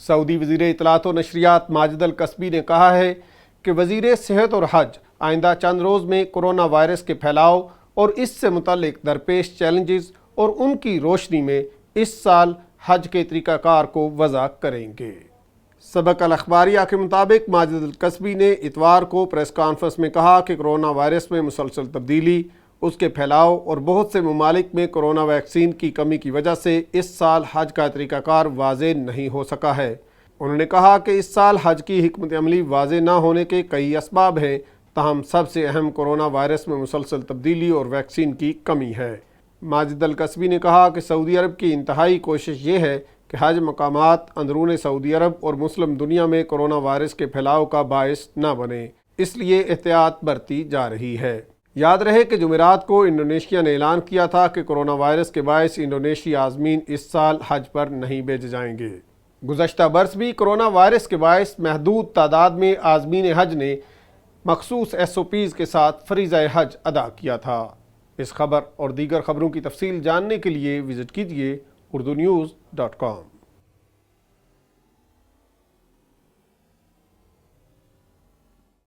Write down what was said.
سعودی وزیر اطلاعات و نشریات ماجد الکسبی نے کہا ہے کہ وزیر صحت اور حج آئندہ چند روز میں کرونا وائرس کے پھیلاؤ اور اس سے متعلق درپیش چیلنجز اور ان کی روشنی میں اس سال حج کے طریقہ کار کو وضع کریں گے۔ سبق الاخباریہ کے مطابق ماجد الکسبی نے اتوار کو پریس کانفرنس میں کہا کہ کرونا وائرس میں مسلسل تبدیلی، اس کے پھیلاؤ اور بہت سے ممالک میں کرونا ویکسین کی کمی کی وجہ سے اس سال حج کا طریقہ کار واضح نہیں ہو سکا ہے۔ انہوں نے کہا کہ اس سال حج کی حکمت عملی واضح نہ ہونے کے کئی اسباب ہیں، تاہم سب سے اہم کرونا وائرس میں مسلسل تبدیلی اور ویکسین کی کمی ہے۔ ماجد الکسبی نے کہا کہ سعودی عرب کی انتہائی کوشش یہ ہے کہ حج مقامات اندرون سعودی عرب اور مسلم دنیا میں کرونا وائرس کے پھیلاؤ کا باعث نہ بنے، اس لیے احتیاط برتی جا رہی ہے۔ یاد رہے کہ جمعرات کو انڈونیشیا نے اعلان کیا تھا کہ کرونا وائرس کے باعث انڈونیشی عازمین اس سال حج پر نہیں بھیجے جائیں گے۔ گزشتہ برس بھی کرونا وائرس کے باعث محدود تعداد میں عازمین حج نے مخصوص SOPs کے ساتھ فریضہ حج ادا کیا تھا۔ اس خبر اور دیگر خبروں کی تفصیل جاننے کے لیے وزٹ کیجیے urdunews.com۔